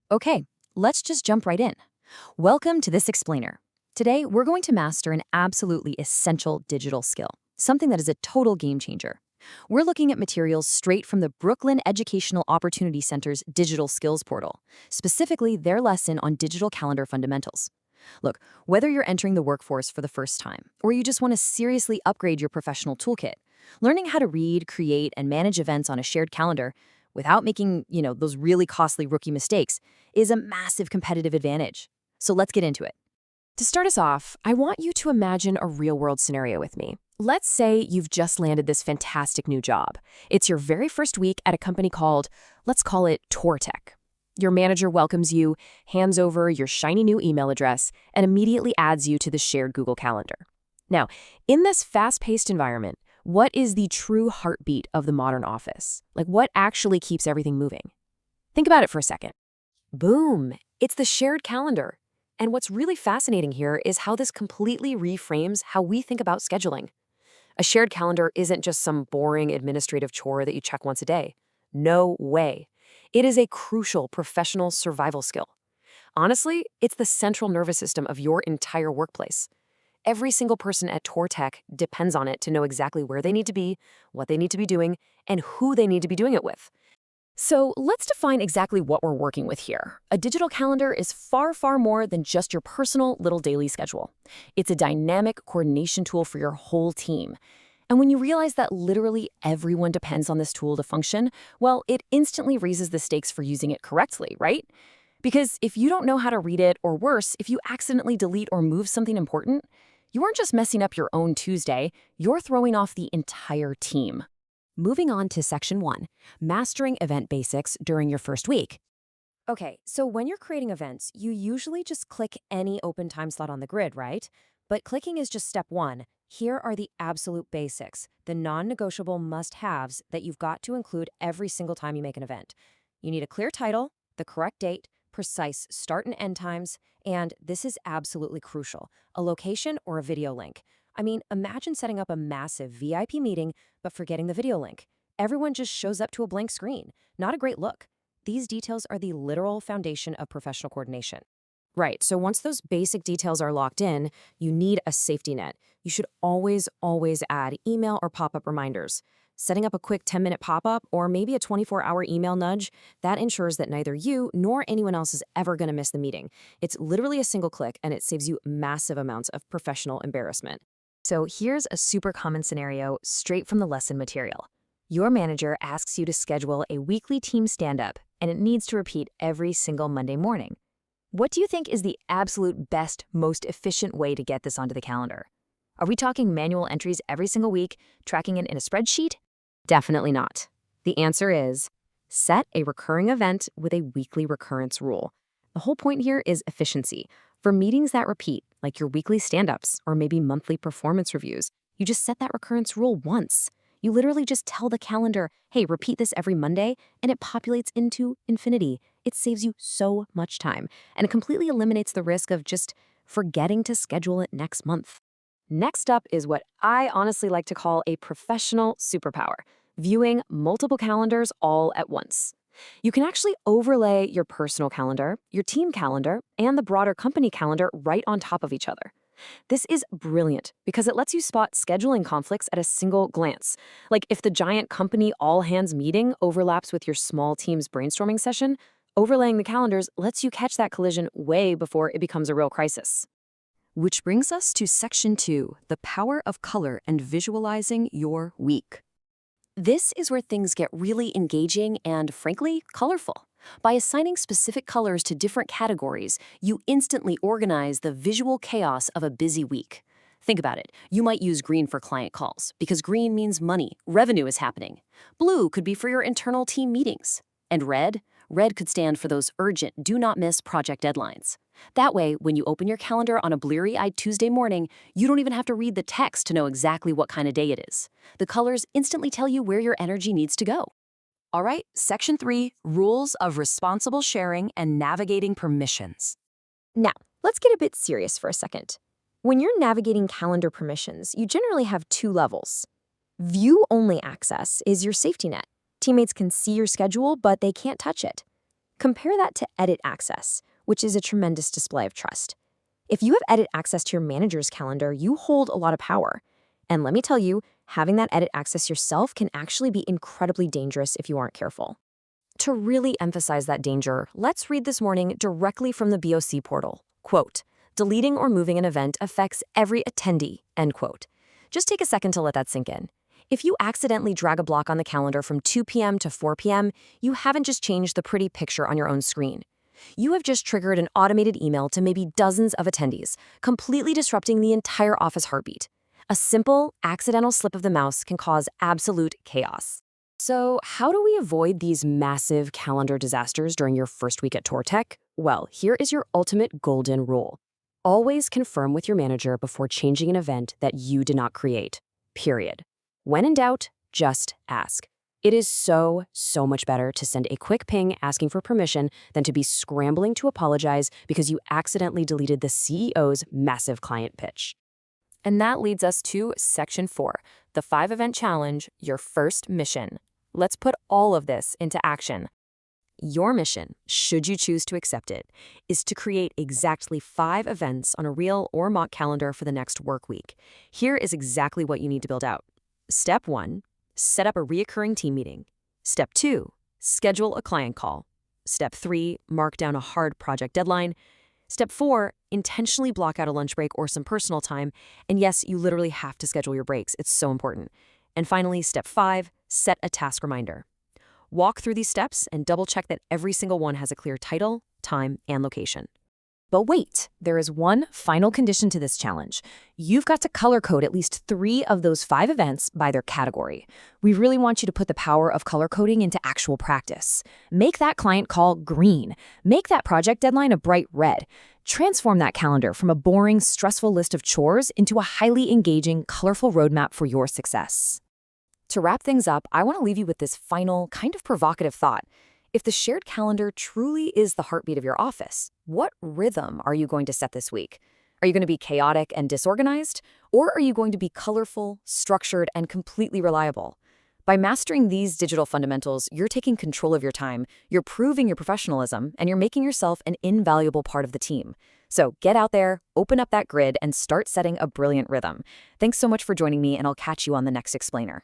Okay, let's just jump right in. Welcome to this explainer. Today, we're going to master an absolutely essential digital skill, something that is a total game changer. We're looking at materials straight from the Brooklyn Educational Opportunity Center's Digital Skills Portal, specifically their lesson on digital calendar fundamentals. Look, whether you're entering the workforce for the first time, or you just want to seriously upgrade your professional toolkit, learning how to read, create, and manage events on a shared calendar without making, those really costly rookie mistakes is a massive competitive advantage. So let's get into it. To start us off, I want you to imagine a real-world scenario with me. Let's say you've just landed this fantastic new job. It's your very first week at a company called, let's call it TorTech. Your manager welcomes you, hands over your shiny new email address, and immediately adds you to the shared Google Calendar. Now, in this fast-paced environment, what is the true heartbeat of the modern office? Like, what actually keeps everything moving? Think about it for a second. Boom! It's the shared calendar. And what's really fascinating here is how this completely reframes how we think about scheduling. A shared calendar isn't just some boring administrative chore that you check once a day. No way. It is a crucial professional survival skill. Honestly, it's the central nervous system of your entire workplace. Every single person at TorTech depends on it to know exactly where they need to be, what they need to be doing, and who they need to be doing it with. So let's define exactly what we're working with here. A digital calendar is far, far more than just your personal little daily schedule. It's a dynamic coordination tool for your whole team. And when you realize that literally everyone depends on this tool to function, well, it instantly raises the stakes for using it correctly, right? Because if you don't know how to read it, or worse, if you accidentally delete or move something important, you aren't just messing up your own Tuesday, you're throwing off the entire team. Moving on to Section 1, Mastering Event Basics During Your First Week. Okay, so when you're creating events, you usually just click any open time slot on the grid, right? But clicking is just step one. Here are the absolute basics, the non-negotiable must-haves that you've got to include every single time you make an event. You need a clear title, the correct date, precise start and end times, and this is absolutely crucial, a location or a video link. I mean, imagine setting up a massive VIP meeting, but forgetting the video link. Everyone just shows up to a blank screen. Not a great look. These details are the literal foundation of professional coordination. Right, so once those basic details are locked in, you need a safety net. You should always, always add email or pop-up reminders. Setting up a quick 10-minute pop-up or maybe a 24-hour email nudge, that ensures that neither you nor anyone else is ever going to miss the meeting. It's literally a single click, and it saves you massive amounts of professional embarrassment. So here's a super common scenario straight from the lesson material. Your manager asks you to schedule a weekly team stand-up, and it needs to repeat every single Monday morning. What do you think is the absolute best, most efficient way to get this onto the calendar? Are we talking manual entries every single week, tracking it in a spreadsheet? Definitely not. The answer is set a recurring event with a weekly recurrence rule. The whole point here is efficiency. For meetings that repeat, like your weekly stand-ups or maybe monthly performance reviews, you just set that recurrence rule once. You literally just tell the calendar, hey, repeat this every Monday, and it populates into infinity. It saves you so much time, and it completely eliminates the risk of just forgetting to schedule it next month. Next up is what I honestly like to call a professional superpower, viewing multiple calendars all at once. You can actually overlay your personal calendar, your team calendar, and the broader company calendar right on top of each other. This is brilliant because it lets you spot scheduling conflicts at a single glance. Like if the giant company all-hands meeting overlaps with your small team's brainstorming session, overlaying the calendars lets you catch that collision way before it becomes a real crisis. Which brings us to Section 2, the power of color and visualizing your week. This is where things get really engaging and, frankly, colorful. By assigning specific colors to different categories, you instantly organize the visual chaos of a busy week. Think about it. You might use green for client calls, because green means money, revenue is happening. Blue could be for your internal team meetings. And red? Red could stand for those urgent, do-not-miss project deadlines. That way, when you open your calendar on a bleary-eyed Tuesday morning, you don't even have to read the text to know exactly what kind of day it is. The colors instantly tell you where your energy needs to go. All right, Section 3, Rules of Responsible Sharing and Navigating Permissions. Now, let's get a bit serious for a second. When you're navigating calendar permissions, you generally have two levels. View-only access is your safety net. Teammates can see your schedule, but they can't touch it. Compare that to Edit Access, which is a tremendous display of trust. If you have edit access to your manager's calendar, you hold a lot of power. And let me tell you, having that edit access yourself can actually be incredibly dangerous if you aren't careful. To really emphasize that danger, let's read this warning directly from the BOC portal. Quote, "Deleting or moving an event affects every attendee," end quote. Just take a second to let that sink in. If you accidentally drag a block on the calendar from 2 p.m. to 4 p.m., you haven't just changed the pretty picture on your own screen. You have just triggered an automated email to maybe dozens of attendees, completely disrupting the entire office heartbeat. A simple, accidental slip of the mouse can cause absolute chaos. So, how do we avoid these massive calendar disasters during your first week at TourTech? Well, here is your ultimate golden rule. Always confirm with your manager before changing an event that you did not create. Period. When in doubt, just ask. It is so much better to send a quick ping asking for permission than to be scrambling to apologize because you accidentally deleted the CEO's massive client pitch. And that leads us to Section 4, the 5-event challenge, your first mission. Let's put all of this into action. Your mission, should you choose to accept it, is to create exactly 5 events on a real or mock calendar for the next work week. Here is exactly what you need to build out. Step 1, set up a reoccurring team meeting. Step 2, schedule a client call. Step 3, mark down a hard project deadline. Step 4, intentionally block out a lunch break or some personal time. And yes, you literally have to schedule your breaks. It's so important. And finally, step 5, set a task reminder. Walk through these steps and double check that every single one has a clear title, time, and location. But wait, there is one final condition to this challenge. You've got to color code at least 3 of those 5 events by their category. We really want you to put the power of color coding into actual practice. Make that client call green. Make that project deadline a bright red. Transform that calendar from a boring, stressful list of chores into a highly engaging, colorful roadmap for your success. To wrap things up, I want to leave you with this final, kind of provocative thought. If the shared calendar truly is the heartbeat of your office, what rhythm are you going to set this week? Are you going to be chaotic and disorganized? Or are you going to be colorful, structured, and completely reliable? By mastering these digital fundamentals, you're taking control of your time, you're proving your professionalism, and you're making yourself an invaluable part of the team. So get out there, open up that grid, and start setting a brilliant rhythm. Thanks so much for joining me, and I'll catch you on the next explainer.